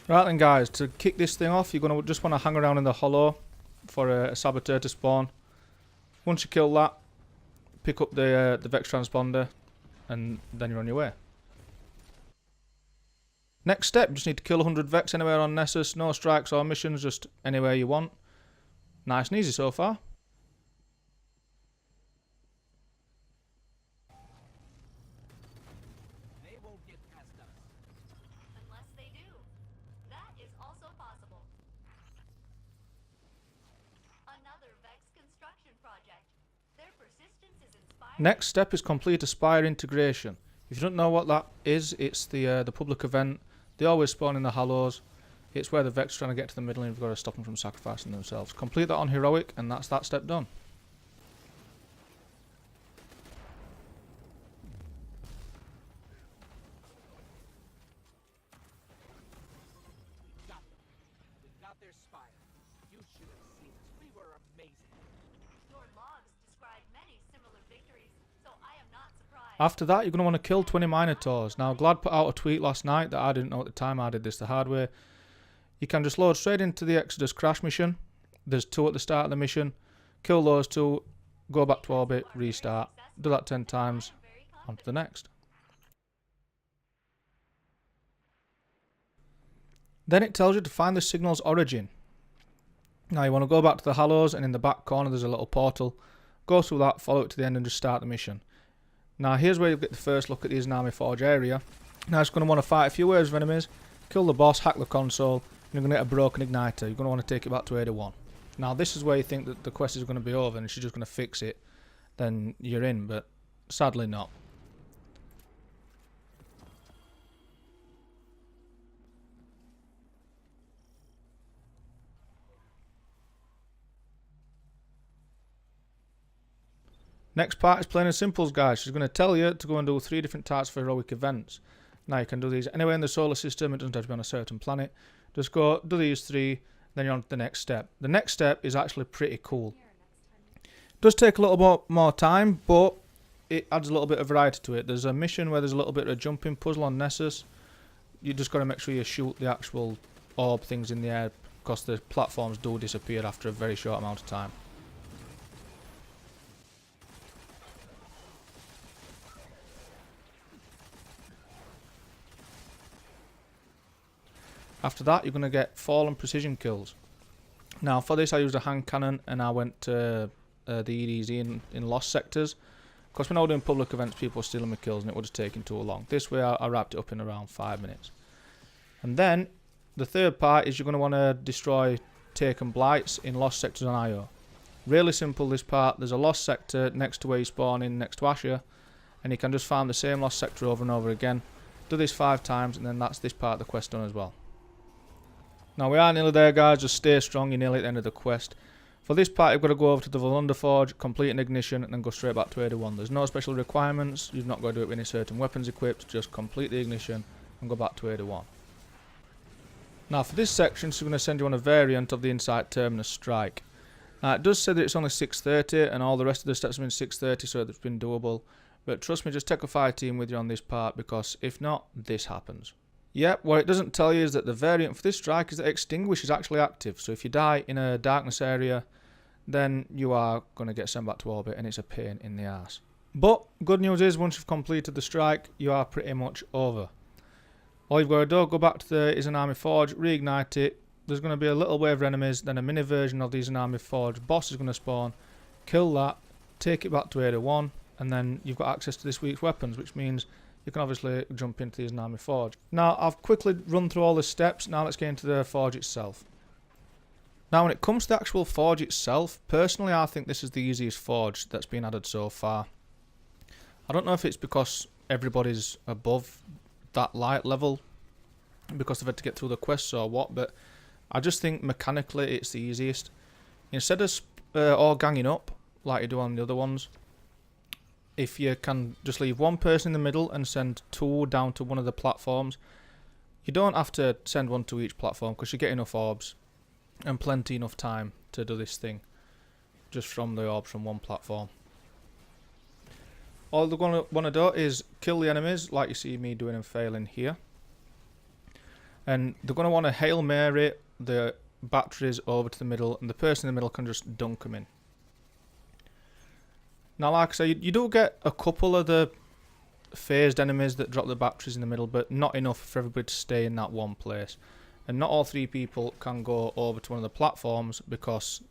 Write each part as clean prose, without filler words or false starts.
Right then guys, to kick this thing off, you're going to just want to hang around in the hollow for a saboteur to spawn. Once you kill that, pick up the Vex transponder, and then you're on your way. Next step, you just need to kill 100 Vex anywhere on Nessus, no strikes or missions, just anywhere you want. Nice and easy so far. Next step is complete a Spire integration. If you don't know what that is, it's the public event. They always spawn in the Hallows. It's where the Vex are trying to get to the middle and you've got to stop them from sacrificing themselves. Complete that on Heroic and that's that step done. After that, you're going to want to kill 20 Minotaurs. Now, Glad put out a tweet last night that I didn't know at the time. I did this the hard way. You can just load straight into the Exodus Crash mission. There's 2 at the start of the mission. Kill those 2, go back to orbit, restart. Do that 10 times. On to the next. Then it tells you to find the signal's origin. Now, you want to go back to the Hallows, and in the back corner there's a little portal. Go through that, follow it to the end, and just start the mission. Now here's where you get the first look at the Izanami Forge area. Now it's going to want to fight a few waves of enemies, kill the boss, hack the console, and you're going to get a broken igniter. You're going to want to take it back to 81. Now this is where you think that the quest is going to be over and she's just going to fix it, then you're in, but sadly not. Next part is plain and simple, guys. She's going to tell you to go and do 3 different types of heroic events. Now you can do these anywhere in the solar system. It doesn't have to be on a certain planet. Just go do these 3, then you're on to the next step. The next step is actually pretty cool. It does take a little more time, but it adds a little bit of variety to it. There's a mission where there's a little bit of a jumping puzzle on Nessus. You just got to make sure you shoot the actual orb things in the air, because the platforms do disappear after a very short amount of time. After that, you're going to get fallen precision kills. Now, for this, I used a hand cannon and I went to the EDZ in lost sectors. Because when I was doing public events, people were stealing my kills and it would have taken too long. This way, I wrapped it up in around 5 minutes. And then, the third part is you're going to want to destroy taken blights in lost sectors on IO. Really simple, this part. There's a lost sector next to where you spawn in, next to Asher. And you can just farm the same lost sector over and over again. Do this 5 times and then that's this part of the quest done as well. Now we are nearly there, guys, just stay strong, you're nearly at the end of the quest. For this part you've got to go over to the Volunda Forge, complete an ignition and then go straight back to 81. There's no special requirements, you've not got to do it with any certain weapons equipped, just complete the ignition and go back to 81. Now for this section, she's going to send you on a variant of the Insight Terminus Strike. Now it does say that it's only 6:30 and all the rest of the steps have been 6:30, so it's been doable. But trust me, just take a fire team with you on this part, because if not, this happens. Yep, what it doesn't tell you is that the variant for this strike is that Extinguish is actually active. So if you die in a darkness area, then you are going to get sent back to orbit and it's a pain in the ass. But good news is, once you've completed the strike, you are pretty much over. All you've got to do, go back to the Izanami Forge, reignite it. There's going to be a little wave of enemies, then a mini version of the Izanami Forge boss is going to spawn. Kill that, take it back to 81, and then you've got access to this week's weapons, which means you can obviously jump into the Izanami Forge. Now, I've quickly run through all the steps. Now let's get into the Forge itself. Now, when it comes to the actual Forge itself, personally, I think this is the easiest Forge that's been added so far. I don't know if it's because everybody's above that light level, because they've had to get through the quests or what, but I just think mechanically it's the easiest. Instead of all ganging up, like you do on the other ones, if you can just leave one person in the middle and send 2 down to one of the platforms, you don't have to send 1 to each platform, because you get enough orbs and plenty enough time to do this thing just from the orbs from one platform. All they're going to want to do is kill the enemies, like you see me doing and failing here. And they're going to want to Hail Mary the batteries over to the middle, and the person in the middle can just dunk them in. Now, like I say, you do get a couple of the phased enemies that drop the batteries in the middle, but not enough for everybody to stay in that one place. And not all 3 people can go over to one of the platforms, because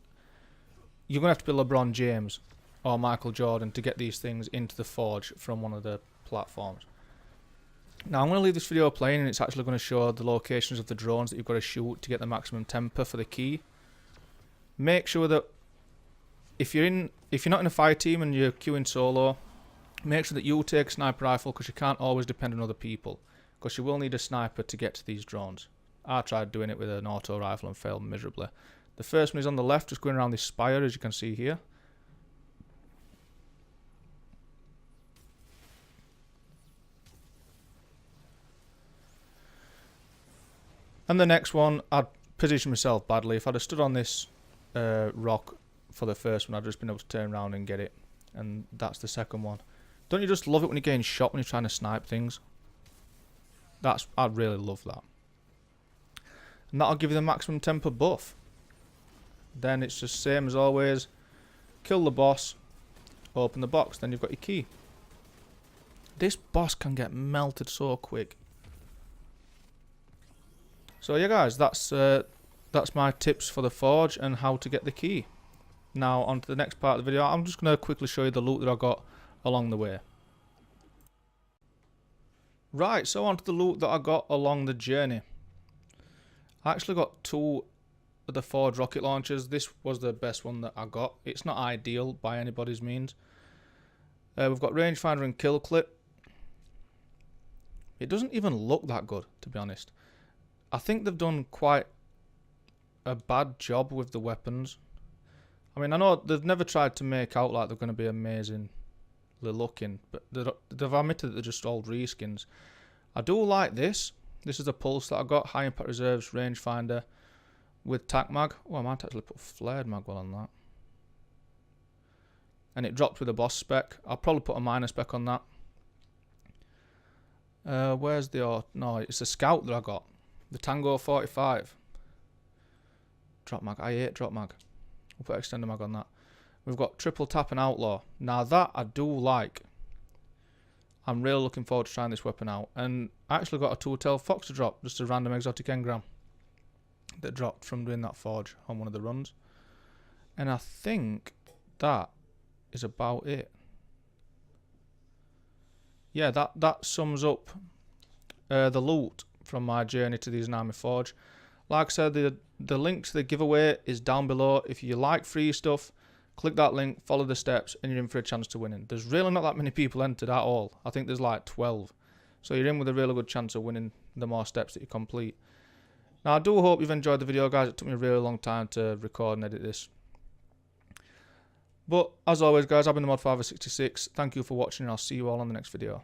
you're going to have to be LeBron James or Michael Jordan to get these things into the forge from one of the platforms. Now I'm going to leave this video playing, and it's actually going to show the locations of the drones that you've got to shoot to get the maximum temper for the key. Make sure that if you're not in a fire team and you're queuing solo, make sure that you take a sniper rifle, because you can't always depend on other people, because you will need a sniper to get to these drones. I tried doing it with an auto rifle and failed miserably. The first one is on the left, just going around this spire, as you can see here. And the next one, I'd positioned myself badly. If I'd have stood on this rock for the first one, I'd just been able to turn around and get it. And that's the second one. Don't you just love it when you're getting shot when you're trying to snipe things? I'd really love that. And that'll give you the maximum temper buff. Then it's just same as always. Kill the boss. Open the box. Then you've got your key. This boss can get melted so quick. So yeah guys, that's my tips for the forge and how to get the key. Now on to the next part of the video. I'm just going to quickly show you the loot that I got along the way. Right, so on to the loot that I got along the journey. I actually got 2 of the forge rocket launchers. This was the best one that I got. It's not ideal by anybody's means. We've got rangefinder and kill clip. It doesn't even look that good, to be honest. I think they've done quite a bad job with the weapons. I mean, I know they've never tried to make out like they're going to be amazingly looking, but they've admitted that they're just old reskins. I do like this. This is the pulse that I got. High impact reserves, rangefinder with tac mag. Oh, I might actually put flared mag well on that. And it dropped with a boss spec. I'll probably put a minor spec on that. Where's the... No, it's a scout that I got. The Tango 45. Drop mag. I hate drop mag. We'll put extender mag on that. We've got triple tap and outlaw. Now that I do like. I'm really looking forward to trying this weapon out. And I actually got a two-tailed fox to drop. Just a random exotic engram that dropped from doing that forge on one of the runs. And I think that is about it. Yeah, that sums up the loot from my journey to the Izanami Forge. Like I said, the link to the giveaway is down below. If you like free stuff, click that link, follow the steps, and you're in for a chance to winning. There's really not that many people entered at all. I think there's like 12. So you're in with a really good chance of winning the more steps that you complete. Now, I do hope you've enjoyed the video, guys. It took me a really long time to record and edit this. But, as always, guys, I've been the Mod566. Thank you for watching, and I'll see you all on the next video.